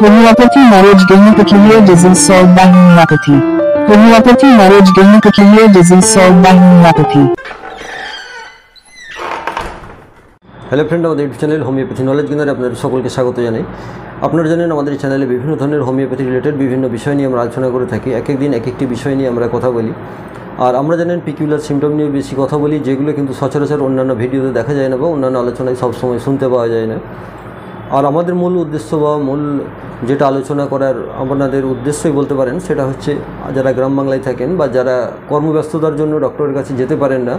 Homeopathy marriage gynecophilia disease solved by homeopathy. Homeopathy marriage gynecophilia disease solved by homeopathy. Hello friend, আমাদের YouTube channel homeopathy knowledge গেইনারে আপনাদের সকলকে স্বাগত জানাই। আপনারা জানেন আমাদের এই চ্যানেলে বিভিন্ন ধরনের হোমিওপ্যাথি রিলেটেড বিভিন্ন বিষয় নিয়ে আমরা আলোচনা করে থাকি। এক এক দিন এক একটি বিষয় নিয়ে আমরা কথা বলি। আর আমরা জানেন পিকিউলার সিমটম নিয়ে বেশি কথা বলি, যেগুলো কিন্তু সচরাচর অন্যান্য ভিডিওতে দেখা যায় না বা অন্যান্য আলোচনায় সবসময় শুনতে পাওয়া যায় না। আর আমাদের মূল উদ্দেশ্য বা মূল যেটা আলোচনা করার আপনাদের উদ্দেশ্যই বলতে পারেন, সেটা হচ্ছে যারা গ্রাম বাংলায় থাকেন বা যারা কর্মব্যস্ততার জন্য ডক্টরের কাছে যেতে পারেন না,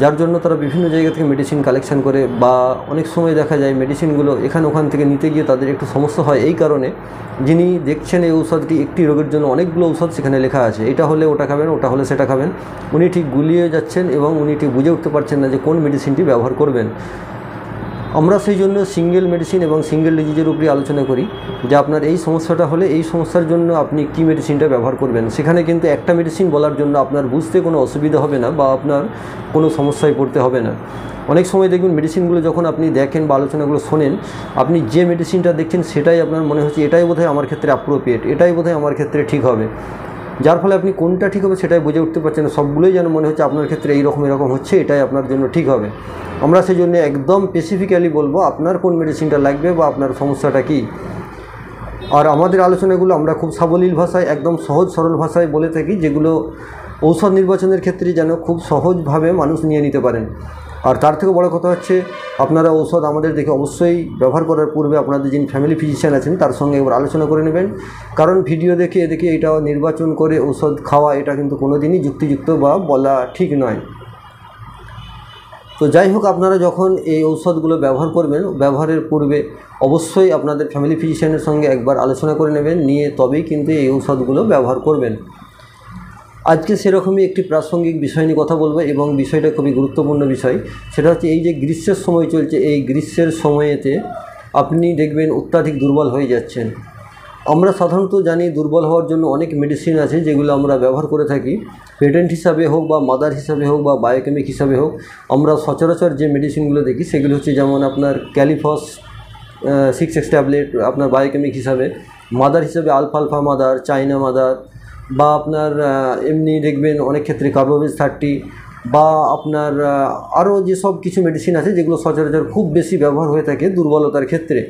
যার জন্য তারা বিভিন্ন জায়গা থেকে মেডিসিন কালেকশন করে, বা অনেক সময় দেখা যায় মেডিসিনগুলো এখান ওখান থেকে নিতে গিয়ে তাদের একটু সমস্যা হয়। এই কারণে যিনি দেখছেন এই ঔষধটি একটি রোগের জন্য অনেকগুলো ঔষধ সেখানে লেখা আছে, এটা হলে ওটা খাবেন, ওটা হলে সেটা খাবেন, উনি ঠিক গুলিয়ে যাচ্ছেন এবং উনি ঠিক বুঝে উঠতে পারছেন না যে কোন মেডিসিনটি ব্যবহার করবেন। আমরা সেই জন্য সিঙ্গেল মেডিসিন এবং সিঙ্গেল ডিজিজের উপরে আলোচনা করি, যে আপনার এই সমস্যাটা হলে এই সমস্যার জন্য আপনি কী মেডিসিনটা ব্যবহার করবেন। সেখানে কিন্তু একটা মেডিসিন বলার জন্য আপনার বুঝতে কোনো অসুবিধা হবে না বা আপনার কোনো সমস্যায় পড়তে হবে না। অনেক সময় দেখবেন মেডিসিনগুলো যখন আপনি দেখেন বা আলোচনাগুলো শোনেন, আপনি যে মেডিসিনটা দেখছেন সেটাই আপনার মনে হচ্ছে এটাই বোধহয় আমার ক্ষেত্রে অ্যাপ্রোপ্রিয়েট, এটাই বোধহয় আমার ক্ষেত্রে ঠিক হবে, যার ফলে আপনি কোনটা ঠিক হবে সেটাই বুঝে উঠতে পারছেন না। সবগুলোই যেন মনে হচ্ছে আপনার ক্ষেত্রে এরকম হচ্ছে, এটাই আপনার জন্য ঠিক হবে। আমরা সেই জন্য একদম স্পেসিফিক্যালি বলবো আপনার কোন মেডিসিনটা লাগবে বা আপনার সমস্যাটা কী। আর আমাদের আলোচনাগুলো আমরা খুব সাবলীল ভাষায়, একদম সহজ সরল ভাষায় বলে থাকি, যেগুলো ঔষধ নির্বাচনের ক্ষেত্রে যেন খুব সহজভাবে মানুষ নিয়ে নিতে পারেন। আর তার থেকে বড় কথা হচ্ছে, আপনারা ঔষধ আমাদের দেখে অবশ্যই ব্যবহার করার পূর্বে আপনাদের যিনি ফ্যামিলি ফিজিশিয়ান আছেন তার সঙ্গে একবার আলোচনা করে নেবেন। কারণ ভিডিও দেখে এটা নির্বাচন করে ঔষধ খাওয়া, এটা কিন্তু কোনো দিনই যুক্তিযুক্ত বা বলা ঠিক নয়। তো যাই হোক, আপনারা যখন এই ঔষধগুলো ব্যবহার করবেন, ব্যবহারের পূর্বে অবশ্যই আপনাদের ফ্যামিলি ফিজিশিয়ানের সঙ্গে একবার আলোচনা করে নেবেন, নিয়ে তবেই কিন্তু এই ঔষধগুলো ব্যবহার করবেন। আজকে সেরকমই একটি প্রাসঙ্গিক বিষয় নিয়ে কথা বলবো, এবং বিষয়টা খুবই গুরুত্বপূর্ণ বিষয়। সেটা হচ্ছে এই যে গ্রীষ্মের সময় চলছে, এই গ্রীষ্মের সময়েতে আপনি দেখবেন অত্যাধিক দুর্বল হয়ে যাচ্ছেন। আমরা সাধারণত জানি দুর্বল হওয়ার জন্য অনেক মেডিসিন আছে যেগুলো আমরা ব্যবহার করে থাকি, পেটেন্ট হিসাবে হোক বা মাদার হিসাবে হোক বা বায়োকেমিক হিসাবে হোক। আমরা সচরাচর যে মেডিসিনগুলো দেখি সেগুলো হচ্ছে যেমন আপনার ক্যালিফস 6X ট্যাবলেট আপনার বায়োকেমিক হিসাবে, মাদার হিসাবে আলফা মাদার, চাইনা মাদার, বা আপনার এমনি দেখবেন অনেক ক্ষেত্রে কার্বোভেজ 30, বা আপনার আরও যেসব কিছু মেডিসিন আছে যেগুলো সচরাচর খুব বেশি ব্যবহার হয়ে থাকে দুর্বলতার ক্ষেত্রে।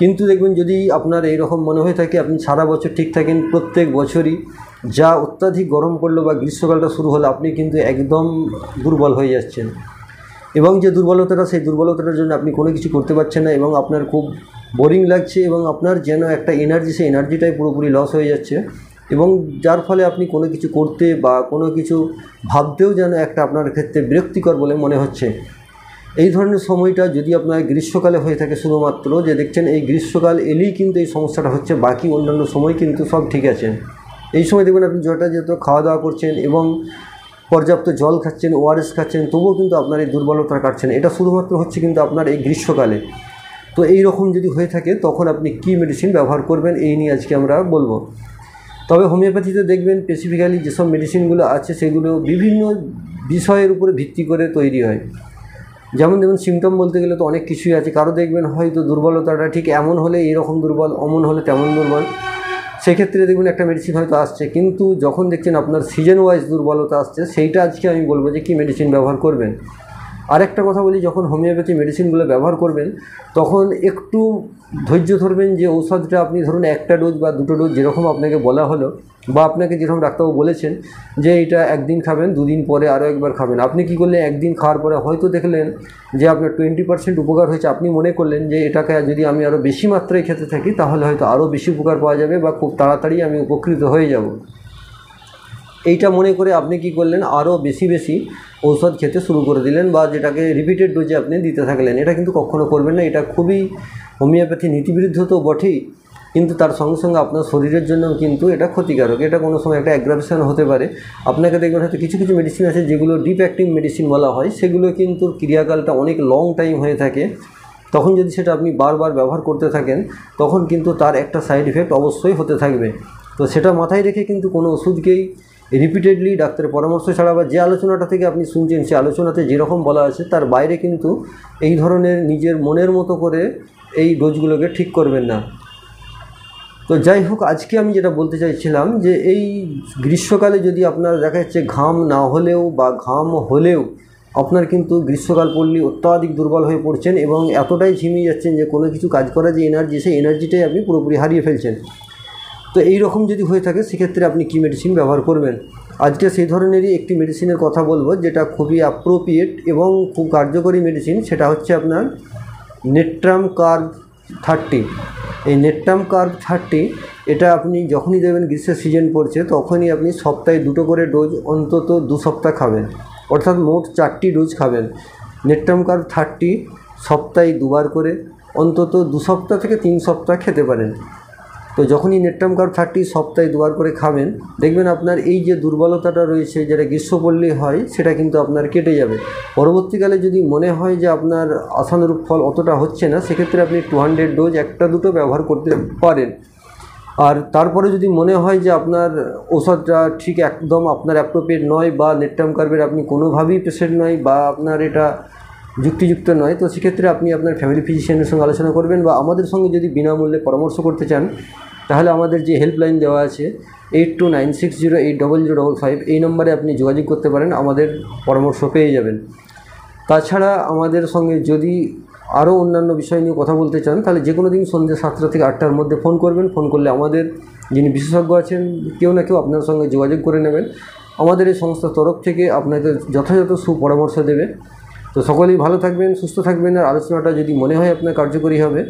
কিন্তু দেখবেন যদি আপনার এইরকম মনে হয়ে থাকে আপনি সারা বছর ঠিক থাকেন, প্রত্যেক বছরই যা অত্যাধিক গরম পড়লো বা গ্রীষ্মকালটা শুরু হলো আপনি কিন্তু একদম দুর্বল হয়ে যাচ্ছেন, এবং যে দুর্বলতাটা, সেই দুর্বলতাটার জন্য আপনি কোনো কিছু করতে পারছেন না, এবং আপনার খুব বোরিং লাগছে, এবং আপনার যেন একটা এনার্জি, সেই এনার্জিটাই পুরোপুরি লস হয়ে যাচ্ছে, এবং যার ফলে আপনি কোনো কিছু করতে বা কোনো কিছু ভাবতেও যেন একটা আপনার ক্ষেত্রে বিরক্তিকর বলে মনে হচ্ছে। এই ধরনের সময়টা যদি আপনার গ্রীষ্মকালে হয়ে থাকে শুধুমাত্র, যে দেখছেন এই গ্রীষ্মকাল এলেই কিন্তু এই সমস্যাটা হচ্ছে, বাকি অন্যান্য সময় কিন্তু সব ঠিক আছে। এই সময় দেখবেন আপনি যত খাওয়া দাওয়া করছেন এবং পর্যাপ্ত জল খাচ্ছেন, ORS খাচ্ছেন, তবুও কিন্তু আপনার এই দুর্বলতা কাটছেন। এটা শুধুমাত্র হচ্ছে কিন্তু আপনার এই গ্রীষ্মকালে। তো এই রকম যদি হয়ে থাকে তখন আপনি কী মেডিসিন ব্যবহার করবেন, এই নিয়ে আজকে আমরা বলবো। তবে হোমিওপ্যাথিতে দেখবেন স্পেসিফিক্যালি যেসব মেডিসিনগুলো আছে সেগুলো বিভিন্ন বিষয়ের উপরে ভিত্তি করে তৈরি হয়। যেমন সিমটম বলতে গেলে তো অনেক কিছুই আছে। কারো দেখবেন হয়তো দুর্বলতাটা ঠিক এমন হলে এরকম দুর্বল, অমন হলে তেমন দুর্বল, সেক্ষেত্রে দেখবেন একটা মেডিসিন হয়তো আসছে। কিন্তু যখন দেখছেন আপনার সিজন ওয়াইজ দুর্বলতা আসছে, সেইটা আজকে আমি বলবো যে কী মেডিসিন ব্যবহার করবেন। আরেকটা কথা বলি, যখন হোমিওপ্যাথি মেডিসিনগুলো ব্যবহার করবেন তখন একটু ধৈর্য ধরবেন, যে ঔষধটা আপনি ধরুন একটা ডোজ বা দুটো ডোজ যেরকম আপনাকে বলা হলো, বা আপনাকে যেরকম ডাক্তারবাবু বলেছেন যে এটা একদিন খাবেন, দুদিন পরে আরও একবার খাবেন। আপনি কি করলেন, একদিন খাওয়ার পরে হয়তো দেখলেন যে আপনার 20% উপকার হয়েছে, আপনি মনে করলেন যে এটাকে যদি আমি আরও বেশি মাত্রায় খেতে থাকি তাহলে হয়তো আরও বেশি উপকার পাওয়া যাবে বা খুব তাড়াতাড়ি আমি উপকৃত হয়ে যাব। এইটা মনে করে আপনি কি করলেন, আরও বেশি ঔষধ খেতে শুরু করে দিলেন, বা যেটাকে রিপিটেড ডোজে আপনি দিতে থাকলেন। এটা কিন্তু কখনো করবেন না। এটা খুবই হোমিওপ্যাথি নীতিবিরুদ্ধ তো বটেই, কিন্তু তার সঙ্গে সঙ্গে আপনার শরীরের জন্য কিন্তু এটা ক্ষতিকারক। এটা কোনো সময় একটা অ্যাগ্রাভেশন হতে পারে। আপনাকে দেখবেন হয়তো কিছু মেডিসিন আছে যেগুলো ডিপ অ্যাক্টিং মেডিসিন বলা হয়, সেগুলো কিন্তু ক্রিয়াকালটা অনেক লং টাইম হয়ে থাকে। তখন যদি সেটা আপনি বারবার ব্যবহার করতে থাকেন তখন কিন্তু তার একটা সাইড ইফেক্ট অবশ্যই হতে থাকবে। তো সেটা মাথায় রেখে কিন্তু কোনো ওষুধকেই রিপিটেডলি ডাক্তারের পরামর্শ ছাড়া বা যে আলোচনাটা থেকে আপনি শুনছেন সেই আলোচনাতে যেরকম বলা আছে তার বাইরে কিন্তু এই ধরনের নিজের মনের মতো করে এই ডোজগুলোকে ঠিক করবেন না। তো যাই হোক, আজকে আমি যেটা বলতে চাইছিলাম যে এই গ্রীষ্মকালে যদি আপনার দেখা যাচ্ছে ঘাম না হলেও বা ঘাম হলেও আপনার কিন্তু গ্রীষ্মকাল পড়লে অত্যাধিক দুর্বল হয়ে পড়ছেন এবং এতটাই ঝিমিয়ে যাচ্ছেন যে কোনো কিছু কাজ করার যে এনার্জি, সেই এনার্জিটাই আপনি পুরোপুরি হারিয়ে ফেলছেন। তো এই রকম যদি হয়ে থাকে সেক্ষেত্রে আপনি কী মেডিসিন ব্যবহার করবেন। আজকে সেই ধরনেরই একটি মেডিসিনের কথা বলবো যেটা খুবই অ্যাপ্রোপ্রিয়েট এবং খুব কার্যকরী মেডিসিন। সেটা হচ্ছে আপনার নেট্রাম কার্ভ 30। এই নেট্রাম কার্ভ 30 এটা আপনি যখনই দেবেন, গ্রীষ্মের সিজন পড়ছে তখনই আপনি সপ্তাহে 2টো করে ডোজ অন্তত 2 সপ্তাহ খাবেন, অর্থাৎ মোট 4টি ডোজ খাবেন। নেট্রাম কার্ভ 30 সপ্তাহে 2বার করে অন্তত 2 সপ্তাহ থেকে 3 সপ্তাহ খেতে পারেন। তো যখনই নেট্রাম কার্ভ 30 সপ্তাহে 2বার করে খাবেন, দেখবেন আপনার এই যে দুর্বলতাটা রয়েছে যেটা গ্রীষ্ম পড়লেই হয়, সেটা কিন্তু আপনার কেটে যাবে। পরবর্তীকালে যদি মনে হয় যে আপনার আশানুরূপ ফল অতটা হচ্ছে না, সেক্ষেত্রে আপনি 200 ডোজ 1-2টো ব্যবহার করতে পারেন। আর তারপরে যদি মনে হয় যে আপনার ওষুধটা ঠিক একদম আপনার অ্যাপ্রোপ্রিয়েট নয় বা নেট্রাম কার্ভের আপনি কোনোভাবেই পেশেন্ট নয় বা আপনার এটা যুক্তিযুক্ত নয়, তো সেক্ষেত্রে আপনি আপনার ফ্যামিলি ফিজিশিয়ানের সঙ্গে আলোচনা করবেন বা আমাদের সঙ্গে যদি বিনামূল্যে পরামর্শ করতে চান, তাহলে আমাদের যে হেল্পলাইন দেওয়া আছে 8296080055, এই নম্বরে আপনি যোগাযোগ করতে পারেন, আমাদের পরামর্শ পেয়ে যাবেন। তাছাড়া আমাদের সঙ্গে যদি আরও অন্যান্য বিষয় নিয়ে কথা বলতে চান, তাহলে যে কোনো দিন সন্ধ্যে 7টা থেকে 8টার মধ্যে ফোন করবেন। ফোন করলে আমাদের যিনি বিশেষজ্ঞ আছেন কেউ না কেউ আপনার সঙ্গে যোগাযোগ করে নেবেন। আমাদের এই সংস্থার তরফ থেকে আপনাদের যথাযথ সুপরামর্শ দেবে। তো সকলেই ভালো থাকবেন, সুস্থ থাকবেন। আর আলোচনাটা যদি মনে হয় আপনার কার্যকরী হবে,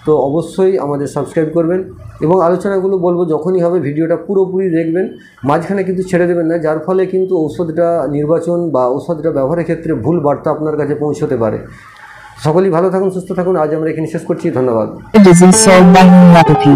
তো অবশ্যই আমাদের সাবস্ক্রাইব করবেন এবং আলোচনাগুলো বলবো যখনই হবে ভিডিওটা পুরোপুরি দেখবেন, মাঝখানে কিন্তু ছেড়ে দেবেন না, যার ফলে কিন্তু ঔষধটা নির্বাচন বা ঔষধটা ব্যবহারের ক্ষেত্রে ভুল বার্তা আপনার কাছে পৌঁছতে পারে। সকলেই ভালো থাকুন, সুস্থ থাকুন। আজ আমরা এখানে শেষ করছি। ধন্যবাদ। Disease solved by homeopathy.